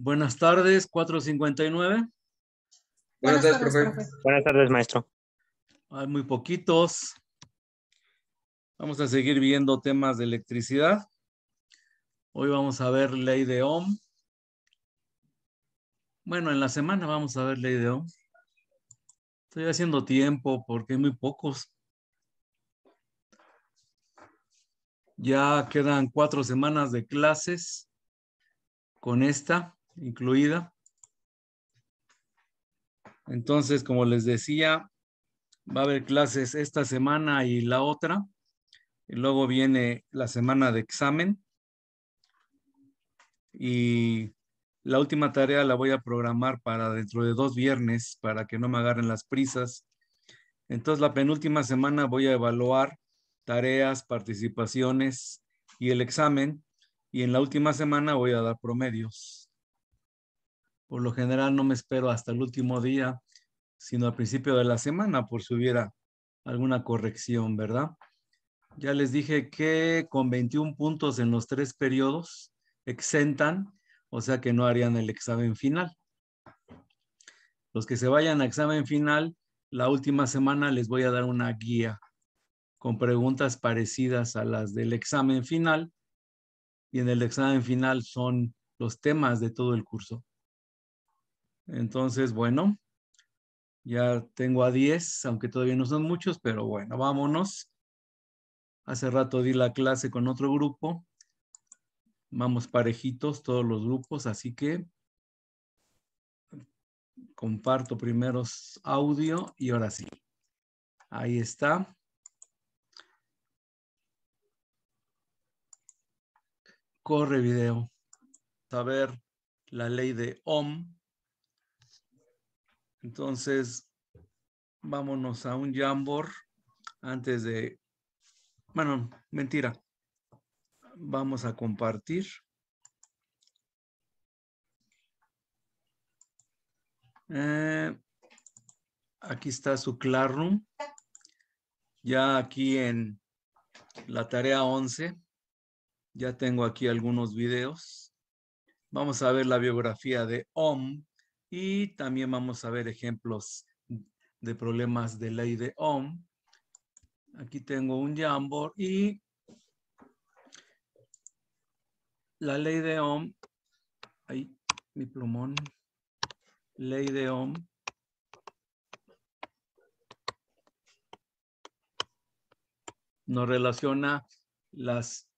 Buenas tardes, 4:59. Buenas tardes, profe. Buenas tardes, maestro. Hay muy poquitos. Vamos a seguir viendo temas de electricidad. Hoy vamos a ver ley de Ohm. Bueno, en la semana vamos a ver ley de Ohm. Estoy haciendo tiempo porque hay muy pocos. Ya quedan 4 semanas de clases con esta incluida. Entonces, como les decía, va a haber clases esta semana y la otra. Y luego viene la semana de examen. Y la última tarea la voy a programar para dentro de 2 viernes para que no me agarren las prisas. Entonces, la penúltima semana voy a evaluar tareas, participaciones y el examen. Y en la última semana voy a dar promedios. Por lo general no me espero hasta el último día, sino al principio de la semana por si hubiera alguna corrección, ¿verdad? Ya les dije que con 21 puntos en los 3 periodos exentan, o sea que no harían el examen final. Los que se vayan a examen final, la última semana les voy a dar una guía con preguntas parecidas a las del examen final. Y en el examen final son los temas de todo el curso. Entonces, bueno, ya tengo a 10, aunque todavía no son muchos, pero bueno, vámonos. Hace rato di la clase con otro grupo. Vamos parejitos todos los grupos, así que comparto primero audio y ahora sí. Ahí está. Corre video. A ver la ley de Ohm. Entonces, vámonos a un Jamboard antes de... Bueno, mentira. Vamos a compartir. Aquí está su Classroom. Ya aquí en la tarea 11, ya tengo aquí algunos videos. Vamos a ver la biografía de Ohm y también vamos a ver ejemplos de problemas de ley de Ohm. Aquí tengo un Jamboard y la ley de Ohm. Ahí, mi plumón. Ley de Ohm. Nos relaciona las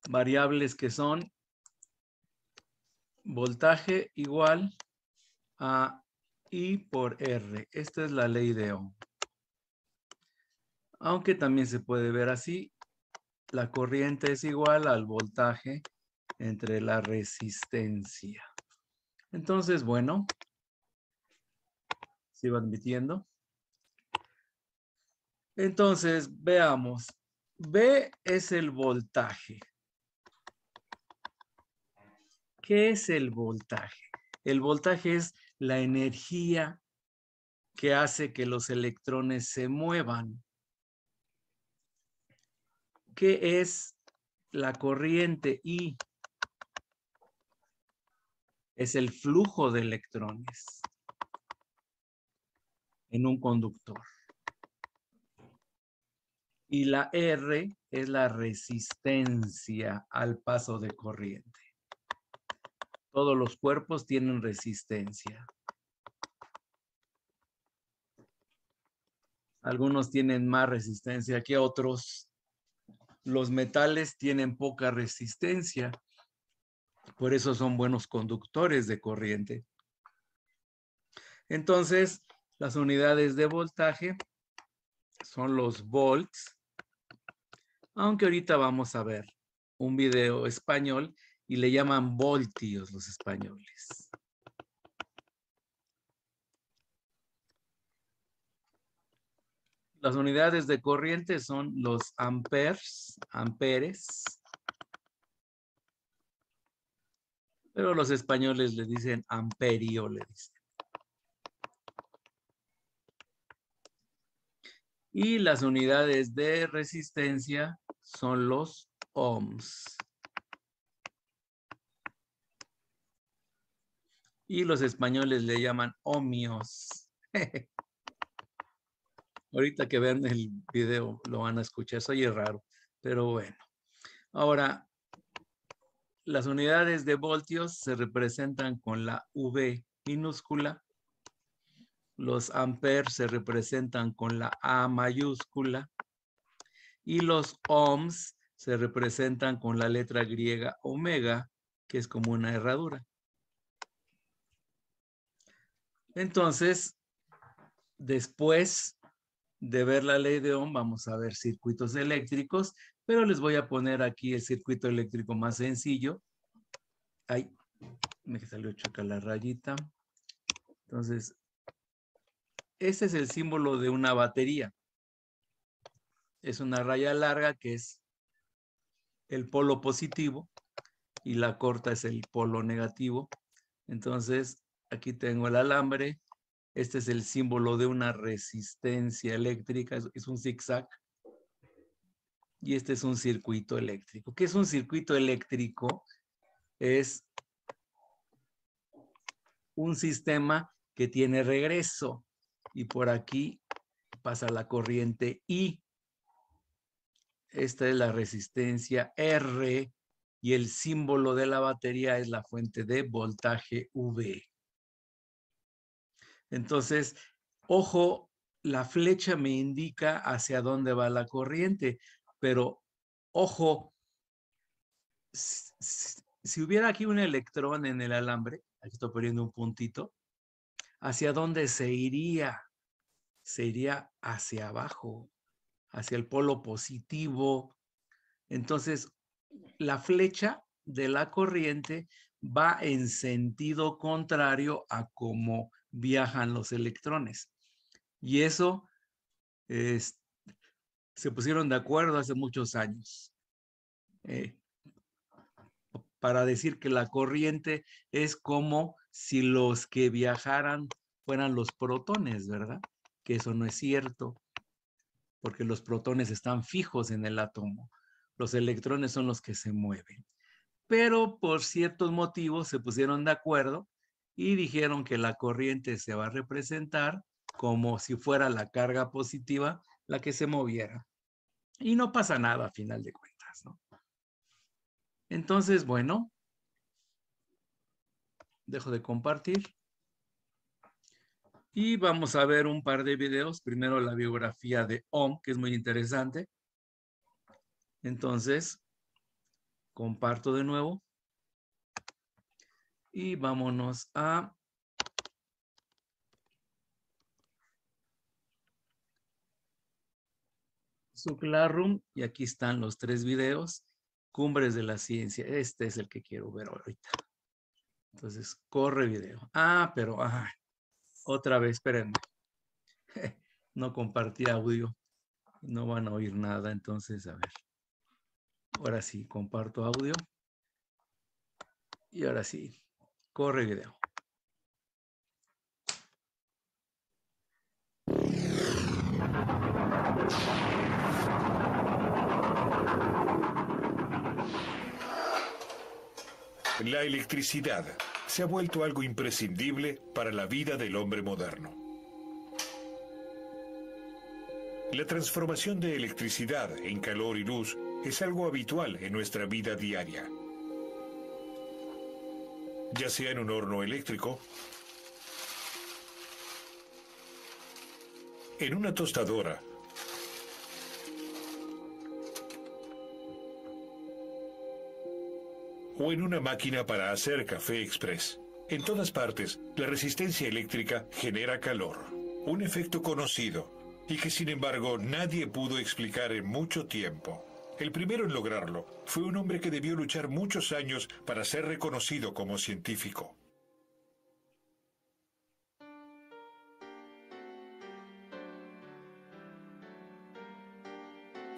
variables que son voltaje igual a I por R. Esta es la ley de Ohm. Aunque también se puede ver así. La corriente es igual al voltaje entre la resistencia. Entonces, bueno, sigo admitiendo. Entonces, veamos. V es el voltaje. ¿Qué es el voltaje? El voltaje es la energía que hace que los electrones se muevan. ¿Qué es la corriente I? Es el flujo de electrones en un conductor. Y la R es la resistencia al paso de corriente. Todos los cuerpos tienen resistencia. Algunos tienen más resistencia que otros. Los metales tienen poca resistencia. Por eso son buenos conductores de corriente. Entonces, las unidades de voltaje son los volts. Aunque ahorita vamos a ver un video español y le llaman voltios los españoles. Las unidades de corriente son los amperes, pero los españoles le dicen amperio, le dicen. Y las unidades de resistencia son los ohms. y los españoles le llaman ohmios. Ahorita que vean el video lo van a escuchar, soy raro, pero bueno. Ahora, las unidades de voltios se representan con la V minúscula, los amperes se representan con la A mayúscula y los ohms se representan con la letra griega omega, que es como una herradura. Entonces, después de ver la ley de Ohm, vamos a ver circuitos eléctricos, pero les voy a poner aquí el circuito eléctrico más sencillo. Ay, me salió choca la rayita. Entonces, este es el símbolo de una batería. Es una raya larga que es el polo positivo y la corta es el polo negativo. Entonces, aquí tengo el alambre. Este es el símbolo de una resistencia eléctrica, es un zigzag. Y este es un circuito eléctrico. ¿Qué es un circuito eléctrico? Es un sistema que tiene regreso y por aquí pasa la corriente I. Esta es la resistencia R y el símbolo de la batería es la fuente de voltaje V. Entonces, ojo, la flecha me indica hacia dónde va la corriente, pero ojo, si hubiera aquí un electrón en el alambre, aquí estoy poniendo un puntito, ¿hacia dónde se iría? Se iría hacia abajo, hacia el polo positivo. Entonces, la flecha de la corriente va en sentido contrario a cómo viajan los electrones. Y eso se pusieron de acuerdo hace muchos años para decir que la corriente es como si los que viajaran fueran los protones, ¿verdad? Que eso no es cierto, porque los protones están fijos en el átomo. Los electrones son los que se mueven. Pero por ciertos motivos se pusieron de acuerdo y dijeron que la corriente se va a representar como si fuera la carga positiva la que se moviera. Y no pasa nada a final de cuentas, ¿no? Entonces, bueno, dejo de compartir. Y vamos a ver un par de videos. Primero la biografía de Ohm, que es muy interesante. Entonces, comparto de nuevo. Y vámonos a su Classroom. Y aquí están los 3 videos. Cumbres de la ciencia. Este es el que quiero ver ahorita. Entonces, corre video. Pero otra vez, espérenme. No compartí audio. No van a oír nada. Entonces, a ver. Ahora sí, comparto audio. Y ahora sí, corre video. La electricidad se ha vuelto algo imprescindible para la vida del hombre moderno. La transformación de electricidad en calor y luz es algo habitual en nuestra vida diaria. Ya sea en un horno eléctrico, en una tostadora, o en una máquina para hacer café express. En todas partes, la resistencia eléctrica genera calor, un efecto conocido y que sin embargo nadie pudo explicar en mucho tiempo. El primero en lograrlo fue un hombre que debió luchar muchos años para ser reconocido como científico.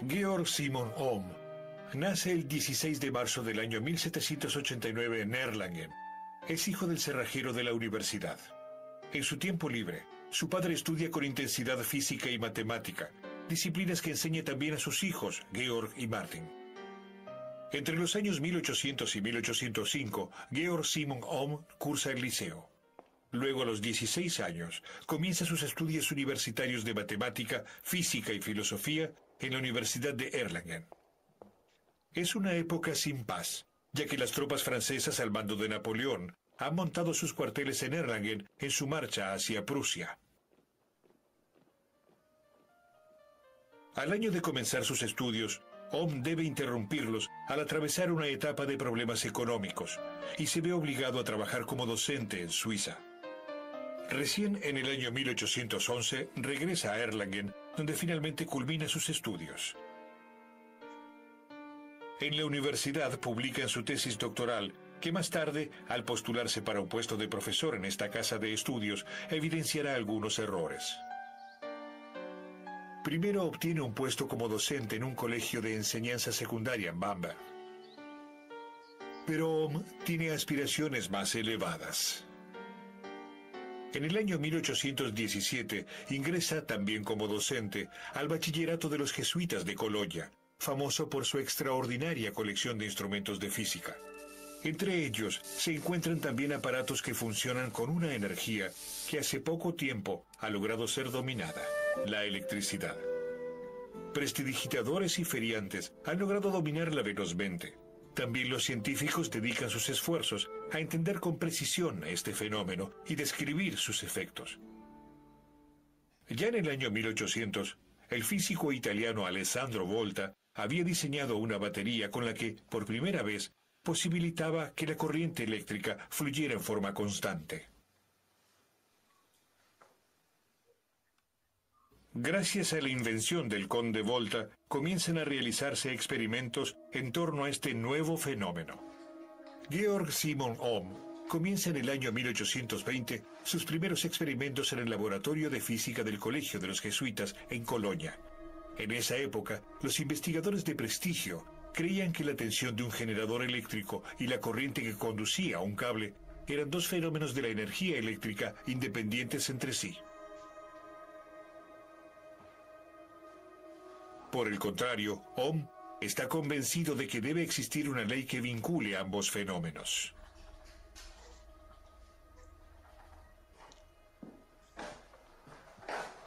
Georg Simon Ohm nace el 16 de marzo del año 1789 en Erlangen. Es hijo del cerrajero de la universidad. En su tiempo libre, su padre estudia con intensidad física y matemática, disciplinas que enseña también a sus hijos, Georg y Martin. Entre los años 1800 y 1805, Georg Simon Ohm cursa el liceo. Luego, a los 16 años, comienza sus estudios universitarios de matemática, física y filosofía en la Universidad de Erlangen. Es una época sin paz, ya que las tropas francesas al mando de Napoleón han montado sus cuarteles en Erlangen en su marcha hacia Prusia. Al año de comenzar sus estudios, Ohm debe interrumpirlos al atravesar una etapa de problemas económicos y se ve obligado a trabajar como docente en Suiza. Recién en el año 1811 regresa a Erlangen, donde finalmente culmina sus estudios. En la universidad publica en su tesis doctoral que más tarde, al postularse para un puesto de profesor en esta casa de estudios, evidenciará algunos errores. Primero obtiene un puesto como docente en un colegio de enseñanza secundaria en Bamberg. Pero Ohm tiene aspiraciones más elevadas. En el año 1817 ingresa también como docente al bachillerato de los jesuitas de Colonia, famoso por su extraordinaria colección de instrumentos de física. Entre ellos se encuentran también aparatos que funcionan con una energía que hace poco tiempo ha logrado ser dominada: la electricidad. Prestidigitadores y feriantes han logrado dominarla velozmente. También los científicos dedican sus esfuerzos a entender con precisión este fenómeno y describir sus efectos. Ya en el año 1800, el físico italiano Alessandro Volta había diseñado una batería con la que, por primera vez, posibilitaba que la corriente eléctrica fluyera en forma constante. Gracias a la invención del conde Volta, comienzan a realizarse experimentos en torno a este nuevo fenómeno. Georg Simon Ohm comienza en el año 1820 sus primeros experimentos en el laboratorio de física del Colegio de los Jesuitas en Colonia. En esa época, los investigadores de prestigio creían que la tensión de un generador eléctrico y la corriente que conducía a un cable eran dos fenómenos de la energía eléctrica independientes entre sí. Por el contrario, Ohm está convencido de que debe existir una ley que vincule ambos fenómenos.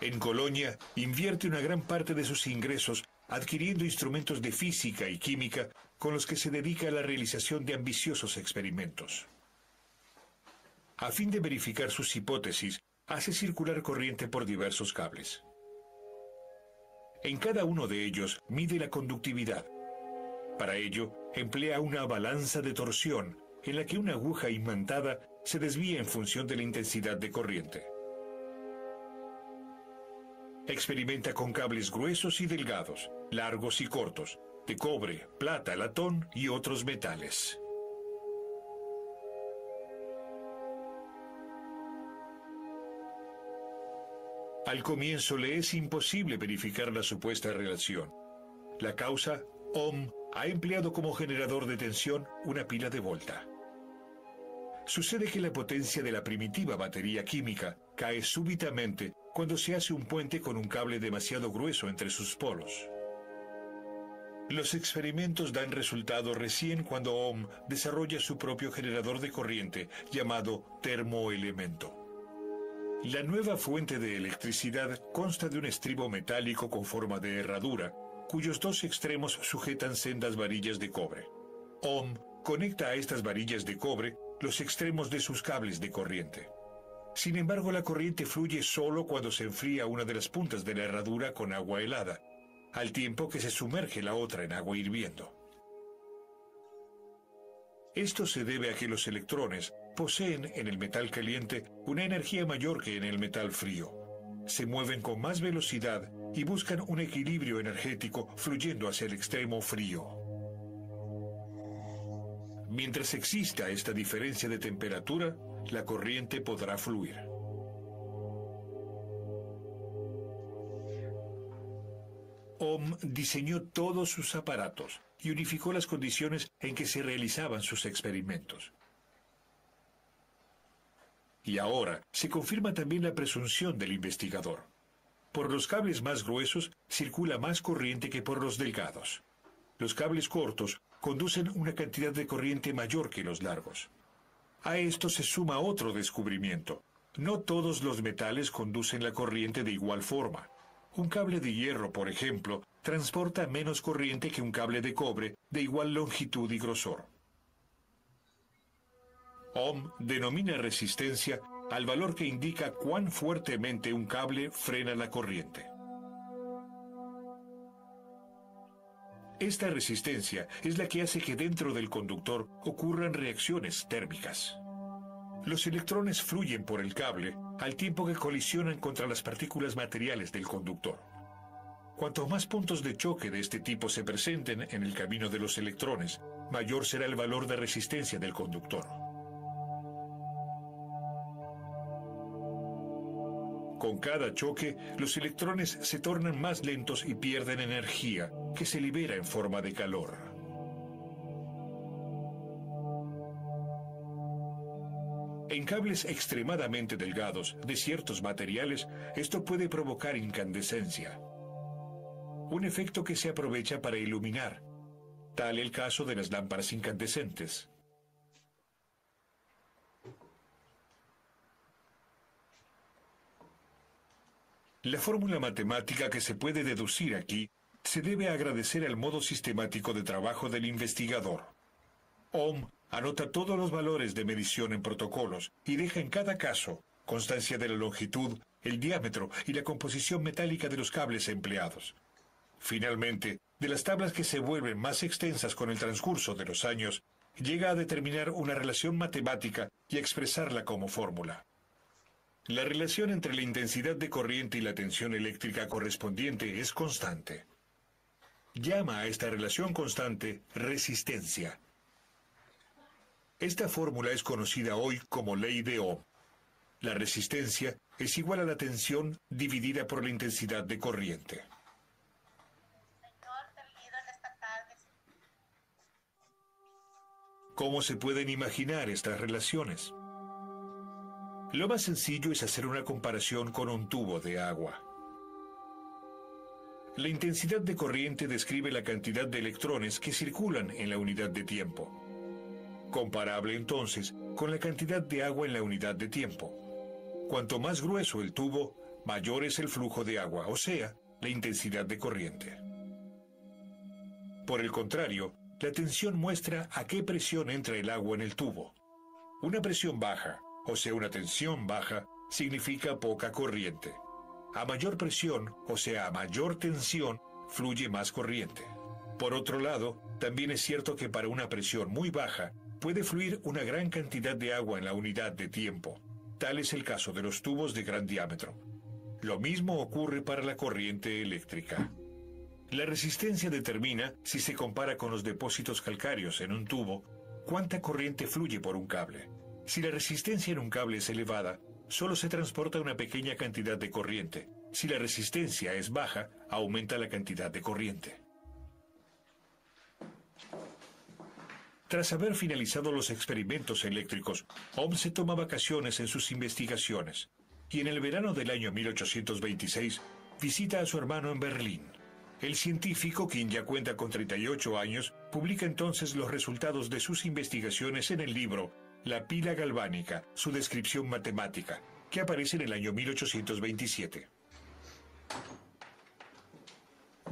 En Colonia, invierte una gran parte de sus ingresos adquiriendo instrumentos de física y química con los que se dedica a la realización de ambiciosos experimentos. A fin de verificar sus hipótesis, hace circular corriente por diversos cables. En cada uno de ellos mide la conductividad. Para ello, emplea una balanza de torsión en la que una aguja imantada se desvía en función de la intensidad de corriente. Experimenta con cables gruesos y delgados, largos y cortos, de cobre, plata, latón y otros metales. Al comienzo le es imposible verificar la supuesta relación. La causa, Ohm ha empleado como generador de tensión una pila de Volta. Sucede que la potencia de la primitiva batería química cae súbitamente cuando se hace un puente con un cable demasiado grueso entre sus polos. Los experimentos dan resultado recién cuando Ohm desarrolla su propio generador de corriente llamado termoelemento. La nueva fuente de electricidad consta de un estribo metálico con forma de herradura, cuyos dos extremos sujetan sendas varillas de cobre. Ohm conecta a estas varillas de cobre los extremos de sus cables de corriente. Sin embargo, la corriente fluye solo cuando se enfría una de las puntas de la herradura con agua helada, al tiempo que se sumerge la otra en agua hirviendo. Esto se debe a que los electrones poseen en el metal caliente una energía mayor que en el metal frío. Se mueven con más velocidad y buscan un equilibrio energético fluyendo hacia el extremo frío. Mientras exista esta diferencia de temperatura, la corriente podrá fluir. Ohm diseñó todos sus aparatos y unificó las condiciones en que se realizaban sus experimentos. Y ahora se confirma también la presunción del investigador. Por los cables más gruesos circula más corriente que por los delgados. Los cables cortos conducen una cantidad de corriente mayor que los largos. A esto se suma otro descubrimiento. no todos los metales conducen la corriente de igual forma. Un cable de hierro, por ejemplo, transporta menos corriente que un cable de cobre de igual longitud y grosor. Ohm denomina resistencia al valor que indica cuán fuertemente un cable frena la corriente. Esta resistencia es la que hace que dentro del conductor ocurran reacciones térmicas. Los electrones fluyen por el cable al tiempo que colisionan contra las partículas materiales del conductor. Cuantos más puntos de choque de este tipo se presenten en el camino de los electrones, mayor será el valor de resistencia del conductor. Con cada choque, los electrones se tornan más lentos y pierden energía, que se libera en forma de calor. En cables extremadamente delgados de ciertos materiales, esto puede provocar incandescencia, un efecto que se aprovecha para iluminar, tal el caso de las lámparas incandescentes. La fórmula matemática que se puede deducir aquí se debe agradecer al modo sistemático de trabajo del investigador. Ohm anota todos los valores de medición en protocolos y deja en cada caso constancia de la longitud, el diámetro y la composición metálica de los cables empleados. Finalmente, de las tablas que se vuelven más extensas con el transcurso de los años, llega a determinar una relación matemática y a expresarla como fórmula. La relación entre la intensidad de corriente y la tensión eléctrica correspondiente es constante. Llama a esta relación constante resistencia. Esta fórmula es conocida hoy como ley de Ohm. La resistencia es igual a la tensión dividida por la intensidad de corriente. ¿Cómo se pueden imaginar estas relaciones? Lo más sencillo es hacer una comparación con un tubo de agua. La intensidad de corriente describe la cantidad de electrones que circulan en la unidad de tiempo. Comparable entonces con la cantidad de agua en la unidad de tiempo. Cuanto más grueso el tubo, mayor es el flujo de agua, o sea, la intensidad de corriente. Por el contrario, la tensión muestra a qué presión entra el agua en el tubo. Una presión baja, o sea, una tensión baja, significa poca corriente. A mayor presión, o sea, a mayor tensión, fluye más corriente. Por otro lado, también es cierto que para una presión muy baja, puede fluir una gran cantidad de agua en la unidad de tiempo. Tal es el caso de los tubos de gran diámetro. Lo mismo ocurre para la corriente eléctrica. La resistencia determina, si se compara con los depósitos calcáreos en un tubo, cuánta corriente fluye por un cable. Si la resistencia en un cable es elevada, solo se transporta una pequeña cantidad de corriente. Si la resistencia es baja, aumenta la cantidad de corriente. Tras haber finalizado los experimentos eléctricos, Ohm se toma vacaciones en sus investigaciones y en el verano del año 1826 visita a su hermano en Berlín. El científico, quien ya cuenta con 38 años, publica entonces los resultados de sus investigaciones en el libro La pila galvánica, su descripción matemática, que aparece en el año 1827.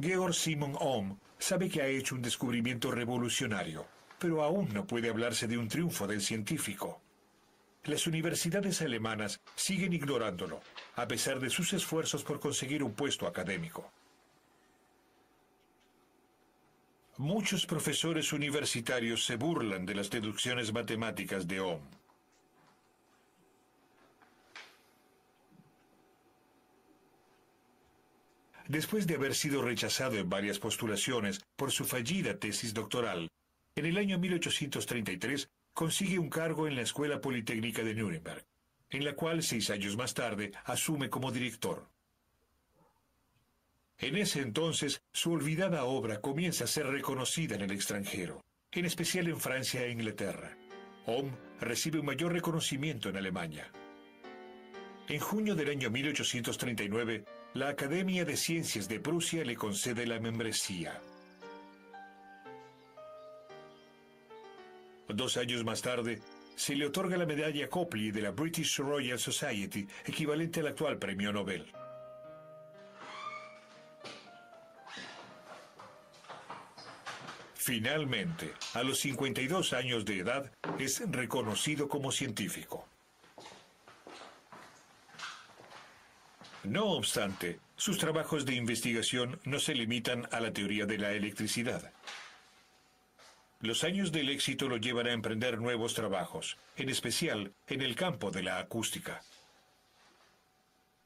Georg Simon Ohm sabe que ha hecho un descubrimiento revolucionario, pero aún no puede hablarse de un triunfo del científico. Las universidades alemanas siguen ignorándolo, a pesar de sus esfuerzos por conseguir un puesto académico. Muchos profesores universitarios se burlan de las deducciones matemáticas de Ohm. Después de haber sido rechazado en varias postulaciones por su fallida tesis doctoral, en el año 1833 consigue un cargo en la Escuela Politécnica de Nuremberg, en la cual 6 años más tarde asume como director. En ese entonces, su olvidada obra comienza a ser reconocida en el extranjero, en especial en Francia e Inglaterra. Ohm recibe un mayor reconocimiento en Alemania. En junio del año 1839, la Academia de Ciencias de Prusia le concede la membresía. 2 años más tarde, se le otorga la medalla Copley de la British Royal Society, equivalente al actual premio Nobel. Finalmente, a los 52 años de edad, es reconocido como científico. No obstante, sus trabajos de investigación no se limitan a la teoría de la electricidad. Los años del éxito lo llevan a emprender nuevos trabajos, en especial en el campo de la acústica.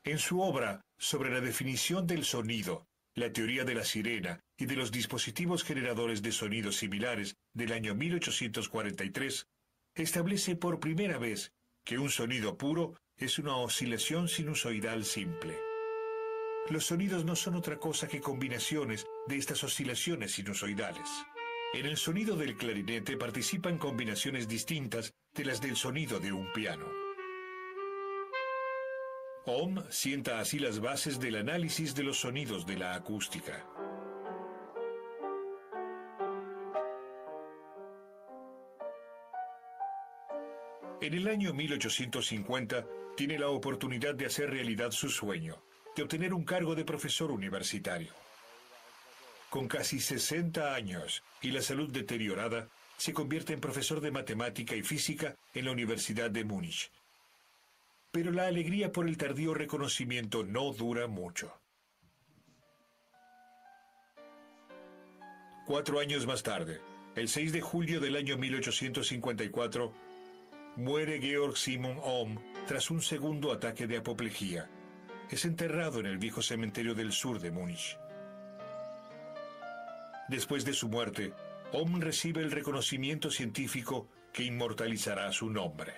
En su obra sobre la definición del sonido, la teoría de la sirena y de los dispositivos generadores de sonidos similares del año 1843, establece por primera vez que un sonido puro es una oscilación sinusoidal simple. Los sonidos no son otra cosa que combinaciones de estas oscilaciones sinusoidales. En el sonido del clarinete participan combinaciones distintas de las del sonido de un piano. Ohm sienta así las bases del análisis de los sonidos de la acústica. En el año 1850 tiene la oportunidad de hacer realidad su sueño, de obtener un cargo de profesor universitario. Con casi 60 años y la salud deteriorada, se convierte en profesor de matemática y física en la Universidad de Múnich. Pero la alegría por el tardío reconocimiento no dura mucho. 4 años más tarde, el 6 de julio del año 1854, muere Georg Simon Ohm tras un segundo ataque de apoplejía. Es enterrado en el viejo cementerio del sur de Múnich. Después de su muerte, Ohm recibe el reconocimiento científico que inmortalizará su nombre.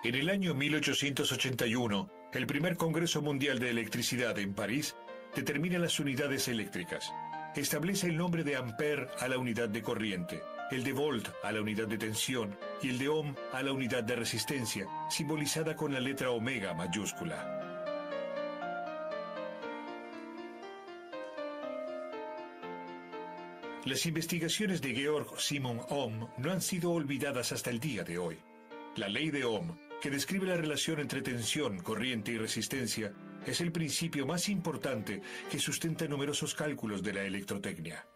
En el año 1881, el primer Congreso Mundial de Electricidad en París determina las unidades eléctricas. Establece el nombre de ampere a la unidad de corriente, el de volt a la unidad de tensión y el de ohm a la unidad de resistencia, simbolizada con la letra omega mayúscula. Las investigaciones de Georg Simon Ohm no han sido olvidadas hasta el día de hoy. La ley de Ohm, que describe la relación entre tensión, corriente y resistencia, es el principio más importante que sustenta numerosos cálculos de la electrotecnia.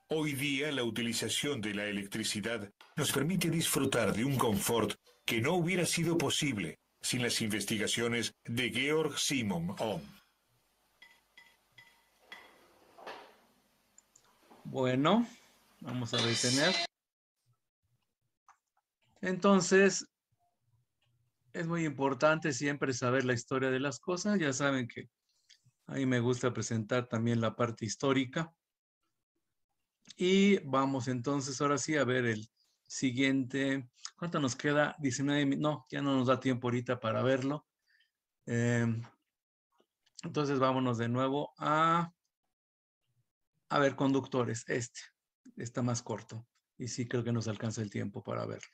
Hoy día, la utilización de la electricidad nos permite disfrutar de un confort que no hubiera sido posible sin las investigaciones de Georg Simon Ohm. Bueno, vamos a detener. Entonces, es muy importante siempre saber la historia de las cosas. Ya saben que a mí me gusta presentar también la parte histórica. Y vamos entonces ahora sí a ver el siguiente. ¿Cuánto nos queda? 19 minutos. No, ya no nos da tiempo ahorita para verlo. Entonces vámonos de nuevo a ver, conductores. Este está más corto. Y sí creo que nos alcanza el tiempo para verlo.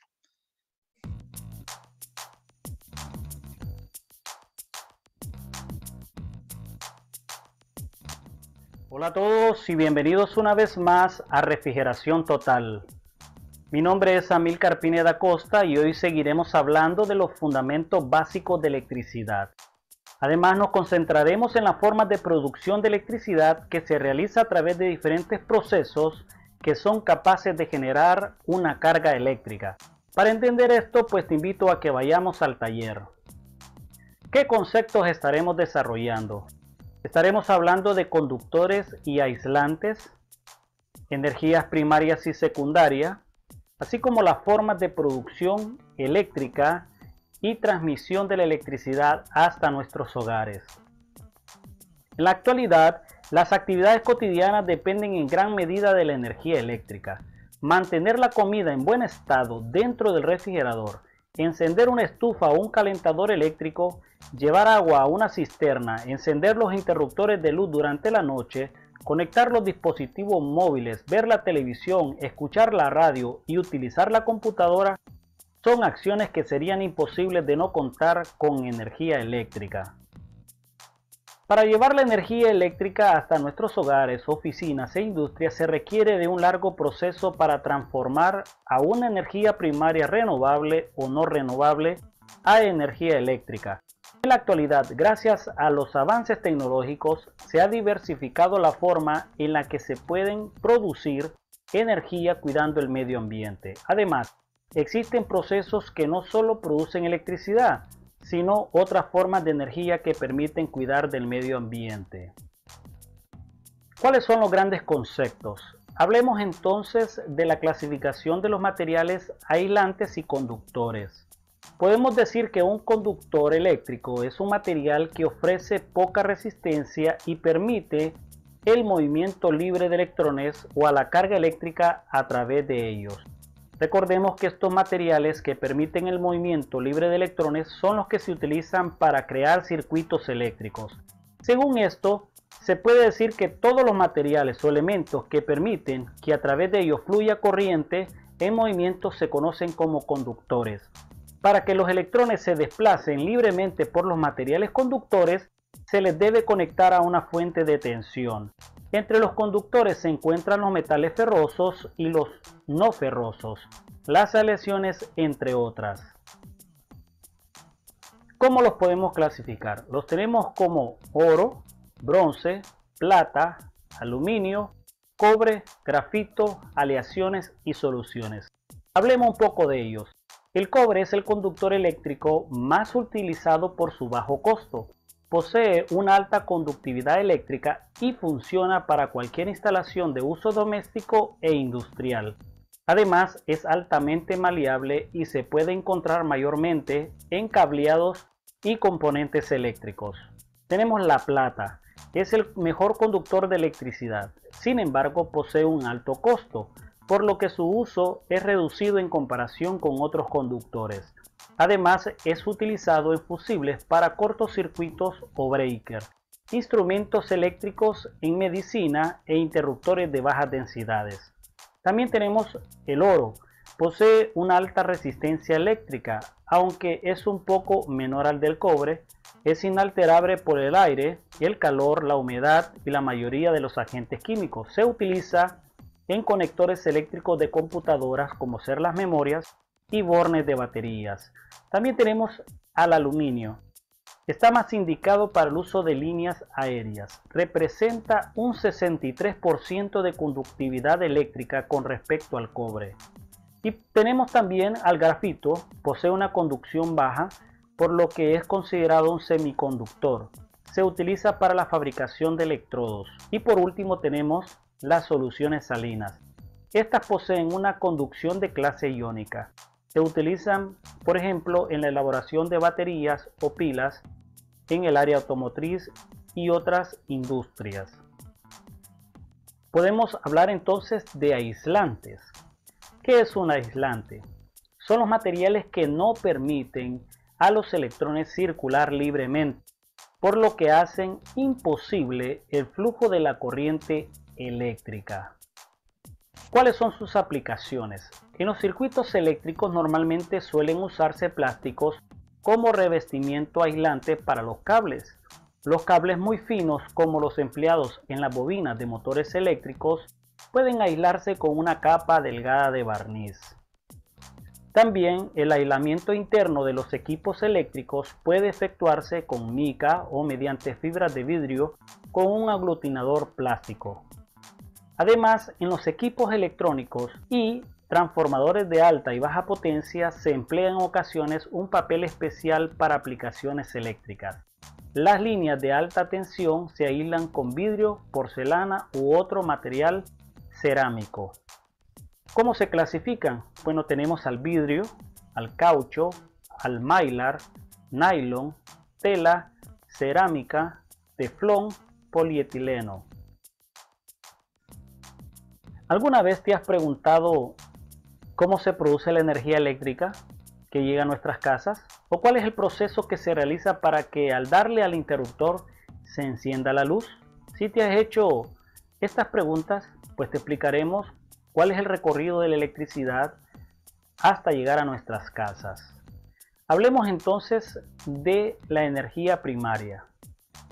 Hola a todos y bienvenidos una vez más a Refrigeración Total. Mi nombre es Amílcar Pineda Costa y hoy seguiremos hablando de los fundamentos básicos de electricidad. Además nos concentraremos en las formas de producción de electricidad que se realiza a través de diferentes procesos que son capaces de generar una carga eléctrica. Para entender esto, pues te invito a que vayamos al taller. ¿Qué conceptos estaremos desarrollando? Estaremos hablando de conductores y aislantes, energías primarias y secundarias, así como las formas de producción eléctrica y transmisión de la electricidad hasta nuestros hogares. En la actualidad, las actividades cotidianas dependen en gran medida de la energía eléctrica. Mantener la comida en buen estado dentro del refrigerador, encender una estufa o un calentador eléctrico, llevar agua a una cisterna, encender los interruptores de luz durante la noche, conectar los dispositivos móviles, ver la televisión, escuchar la radio y utilizar la computadora son acciones que serían imposibles de no contar con energía eléctrica. Para llevar la energía eléctrica hasta nuestros hogares, oficinas e industrias se requiere de un largo proceso para transformar a una energía primaria renovable o no renovable a energía eléctrica. En la actualidad, gracias a los avances tecnológicos, se ha diversificado la forma en la que se pueden producir energía cuidando el medio ambiente. Además, existen procesos que no solo producen electricidad, sino otras formas de energía que permiten cuidar del medio ambiente. ¿Cuáles son los grandes conceptos? Hablemos entonces de la clasificación de los materiales aislantes y conductores. Podemos decir que un conductor eléctrico es un material que ofrece poca resistencia y permite el movimiento libre de electrones o a la carga eléctrica a través de ellos. Recordemos que estos materiales que permiten el movimiento libre de electrones son los que se utilizan para crear circuitos eléctricos. Según esto, se puede decir que todos los materiales o elementos que permiten que a través de ellos fluya corriente en movimiento se conocen como conductores. Para que los electrones se desplacen libremente por los materiales conductores, se les debe conectar a una fuente de tensión. Entre los conductores se encuentran los metales ferrosos y los no ferrosos, las aleaciones, entre otras. ¿Cómo los podemos clasificar? Los tenemos como oro, bronce, plata, aluminio, cobre, grafito, aleaciones y soluciones. Hablemos un poco de ellos. El cobre es el conductor eléctrico más utilizado por su bajo costo. Posee una alta conductividad eléctrica y funciona para cualquier instalación de uso doméstico e industrial. Además, es altamente maleable y se puede encontrar mayormente en cableados y componentes eléctricos. Tenemos la plata. Es el mejor conductor de electricidad. Sin embargo, posee un alto costo, por lo que su uso es reducido en comparación con otros conductores. Además, es utilizado en fusibles para cortocircuitos o breaker, instrumentos eléctricos en medicina e interruptores de bajas densidades. También tenemos el oro. Posee una alta resistencia eléctrica, aunque es un poco menor al del cobre. Es inalterable por el aire, el calor, la humedad y la mayoría de los agentes químicos. Se utiliza en conectores eléctricos de computadoras como ser las memorias y bornes de baterías. También tenemos al aluminio. Está más indicado para el uso de líneas aéreas. Representa un 63% de conductividad eléctrica con respecto al cobre. Y tenemos también al grafito. Posee una conducción baja, por lo que es considerado un semiconductor. Se utiliza para la fabricación de electrodos. Y por último tenemos las soluciones salinas. Estas poseen una conducción de clase iónica. Se utilizan, por ejemplo, en la elaboración de baterías o pilas, en el área automotriz y otras industrias. Podemos hablar entonces de aislantes. ¿Qué es un aislante? Son los materiales que no permiten a los electrones circular libremente, por lo que hacen imposible el flujo de la corriente eléctrica. ¿Cuáles son sus aplicaciones? En los circuitos eléctricos normalmente suelen usarse plásticos como revestimiento aislante para los cables. Los cables muy finos, como los empleados en las bobinas de motores eléctricos, pueden aislarse con una capa delgada de barniz. También el aislamiento interno de los equipos eléctricos puede efectuarse con mica o mediante fibras de vidrio con un aglutinador plástico. Además, en los equipos electrónicos y transformadores de alta y baja potencia se emplea en ocasiones un papel especial para aplicaciones eléctricas. Las líneas de alta tensión se aíslan con vidrio, porcelana u otro material cerámico. ¿Cómo se clasifican? Bueno, tenemos al vidrio, al caucho, al mylar, nylon, tela, cerámica, teflón, polietileno. ¿Alguna vez te has preguntado cómo se produce la energía eléctrica que llega a nuestras casas? ¿O cuál es el proceso que se realiza para que al darle al interruptor se encienda la luz? Si te has hecho estas preguntas, pues te explicaremos cuál es el recorrido de la electricidad hasta llegar a nuestras casas. Hablemos entonces de la energía primaria.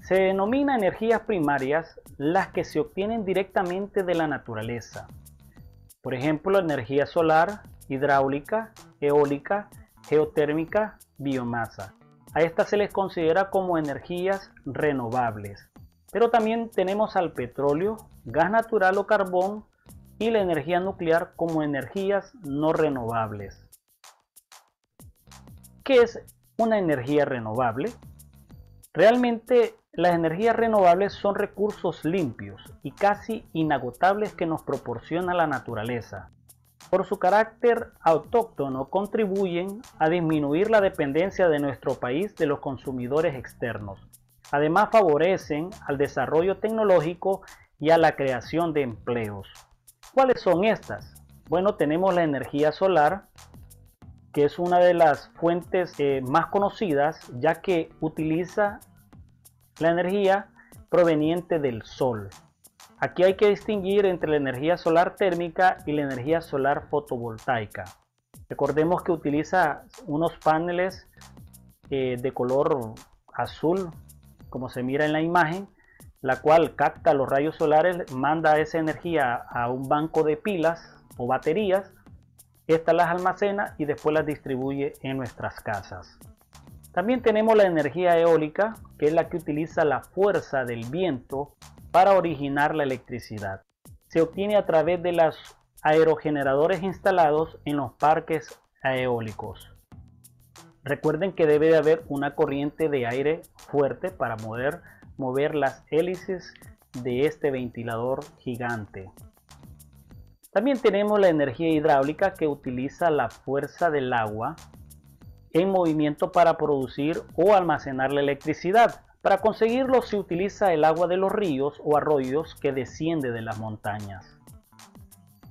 Se denomina energías primarias las que se obtienen directamente de la naturaleza. Por ejemplo, energía solar, hidráulica, eólica, geotérmica, biomasa. A estas se les considera como energías renovables. Pero también tenemos al petróleo, gas natural o carbón y la energía nuclear como energías no renovables. ¿Qué es una energía renovable? Realmente las energías renovables son recursos limpios y casi inagotables que nos proporciona la naturaleza. Por su carácter autóctono contribuyen a disminuir la dependencia de nuestro país de los consumidores externos. Además favorecen al desarrollo tecnológico y a la creación de empleos. ¿Cuáles son estas? Bueno, tenemos la energía solar, que es una de las fuentes más conocidas, ya que utiliza la energía proveniente del sol. Aquí hay que distinguir entre la energía solar térmica y la energía solar fotovoltaica. Recordemos que utiliza unos paneles de color azul, como se mira en la imagen, la cual capta los rayos solares, manda esa energía a un banco de pilas o baterías. Estas las almacena y después las distribuye en nuestras casas. También tenemos la energía eólica, que es la que utiliza la fuerza del viento para originar la electricidad. Se obtiene a través de los aerogeneradores instalados en los parques eólicos. Recuerden que debe de haber una corriente de aire fuerte para poder mover las hélices de este ventilador gigante. También tenemos la energía hidráulica, que utiliza la fuerza del agua en movimiento para producir o almacenar la electricidad. Para conseguirlo se utiliza el agua de los ríos o arroyos que desciende de las montañas.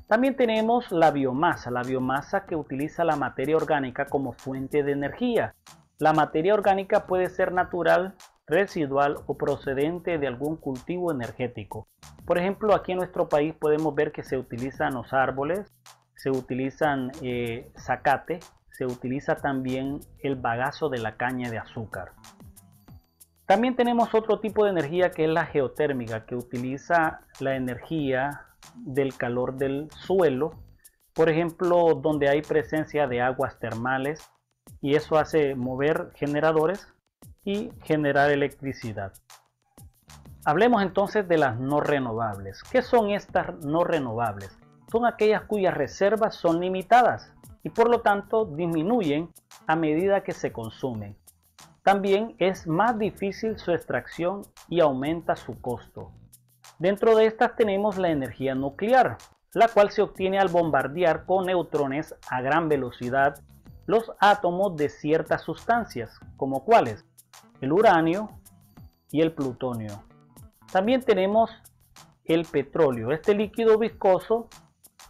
También tenemos la biomasa que utiliza la materia orgánica como fuente de energía. La materia orgánica puede ser natural, residual o procedente de algún cultivo energético. Por ejemplo, aquí en nuestro país podemos ver que se utilizan los árboles, se utilizan zacate, se utiliza también el bagazo de la caña de azúcar. También tenemos otro tipo de energía, que es la geotérmica, que utiliza la energía del calor del suelo, por ejemplo, donde hay presencia de aguas termales, y eso hace mover generadores y generar electricidad. Hablemos entonces de las no renovables. ¿Qué son estas no renovables? Son aquellas cuyas reservas son limitadas y por lo tanto disminuyen a medida que se consumen. También es más difícil su extracción y aumenta su costo. Dentro de estas tenemos la energía nuclear, la cual se obtiene al bombardear con neutrones a gran velocidad los átomos de ciertas sustancias, como cuáles: el uranio y el plutonio. También tenemos el petróleo, este líquido viscoso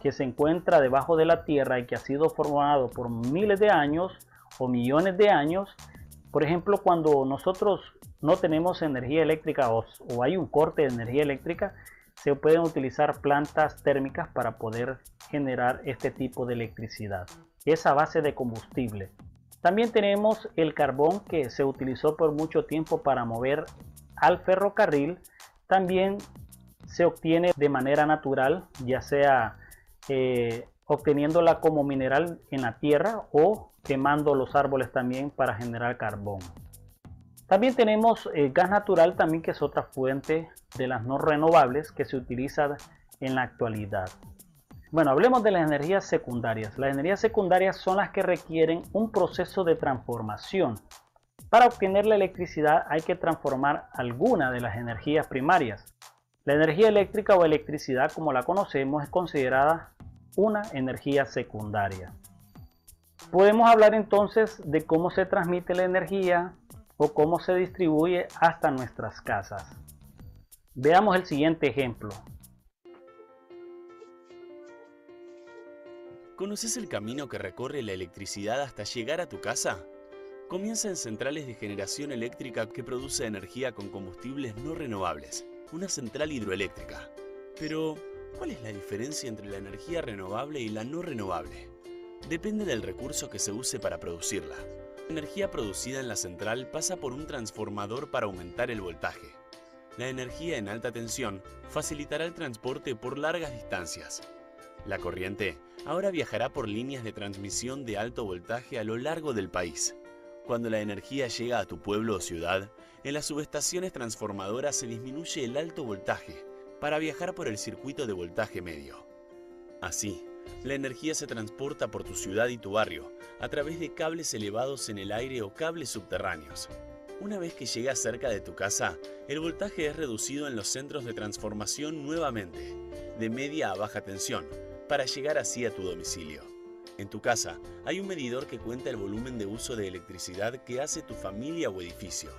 que se encuentra debajo de la tierra y que ha sido formado por miles de años o millones de años. Por ejemplo, cuando nosotros no tenemos energía eléctrica o hay un corte de energía eléctrica, se pueden utilizar plantas térmicas para poder generar este tipo de electricidad. Es a base de combustible. También tenemos el carbón, que se utilizó por mucho tiempo para mover al ferrocarril. También se obtiene de manera natural, ya sea obteniéndola como mineral en la tierra o quemando los árboles también para generar carbón. También tenemos el gas natural, también, que es otra fuente de las no renovables que se utiliza en la actualidad. Bueno, hablemos de las energías secundarias. Las energías secundarias son las que requieren un proceso de transformación. Para obtener la electricidad hay que transformar alguna de las energías primarias. La energía eléctrica o electricidad, como la conocemos, es considerada una energía secundaria. Podemos hablar entonces de cómo se transmite la energía o cómo se distribuye hasta nuestras casas. Veamos el siguiente ejemplo. ¿Conoces el camino que recorre la electricidad hasta llegar a tu casa? Comienza en centrales de generación eléctrica que produce energía con combustibles no renovables, una central hidroeléctrica. Pero, ¿cuál es la diferencia entre la energía renovable y la no renovable? Depende del recurso que se use para producirla. La energía producida en la central pasa por un transformador para aumentar el voltaje. La energía en alta tensión facilitará el transporte por largas distancias. La corriente ahora viajará por líneas de transmisión de alto voltaje a lo largo del país. Cuando la energía llega a tu pueblo o ciudad, en las subestaciones transformadoras se disminuye el alto voltaje para viajar por el circuito de voltaje medio. Así, la energía se transporta por tu ciudad y tu barrio a través de cables elevados en el aire o cables subterráneos. Una vez que llega cerca de tu casa, el voltaje es reducido en los centros de transformación nuevamente, de media a baja tensión, para llegar así a tu domicilio. En tu casa hay un medidor que cuenta el volumen de uso de electricidad que hace tu familia o edificio.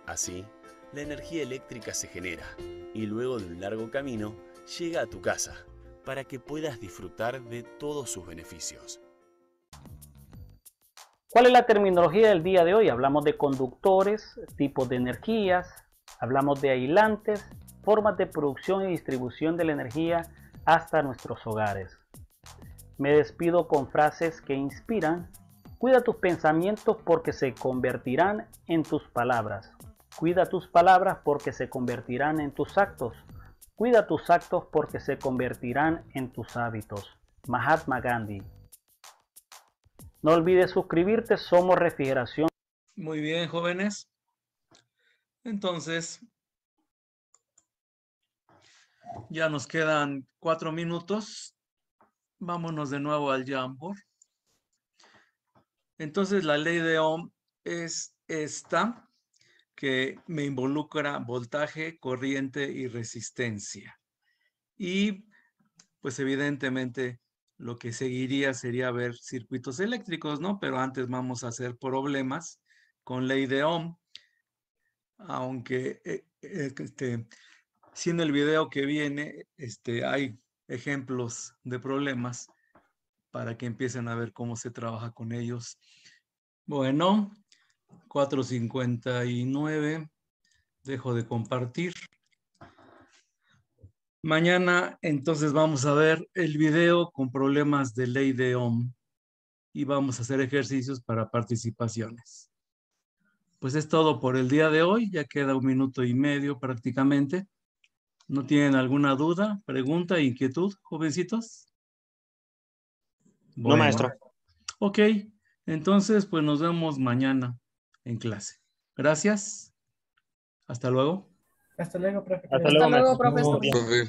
Así, la energía eléctrica se genera y luego de un largo camino llega a tu casa para que puedas disfrutar de todos sus beneficios. ¿Cuál es la terminología del día de hoy? Hablamos de conductores, tipos de energías, hablamos de aislantes, formas de producción y distribución de la energía hasta nuestros hogares. Me despido con frases que inspiran. Cuida tus pensamientos porque se convertirán en tus palabras. Cuida tus palabras porque se convertirán en tus actos. Cuida tus actos porque se convertirán en tus hábitos. Mahatma Gandhi. No olvides suscribirte, somos Refrigeración. Muy bien, jóvenes. Entonces, ya nos quedan 4 minutos. Vámonos de nuevo al Jamboard. Entonces, la ley de Ohm es esta, que me involucra voltaje, corriente y resistencia. Y, pues, evidentemente, lo que seguiría sería ver circuitos eléctricos, ¿no? Pero antes vamos a hacer problemas con ley de Ohm. Aunque si en el video que viene hay ejemplos de problemas para que empiecen a ver cómo se trabaja con ellos. Bueno, 4:59. Dejo de compartir. Mañana entonces vamos a ver el video con problemas de ley de Ohm y vamos a hacer ejercicios para participaciones. Pues es todo por el día de hoy, ya queda 1 minuto y medio prácticamente. ¿No tienen alguna duda, pregunta, inquietud, jovencitos? No, maestro. Ok, entonces pues nos vemos mañana en clase. Gracias. Hasta luego. Hasta luego, profe. Hasta luego, maestro. profe.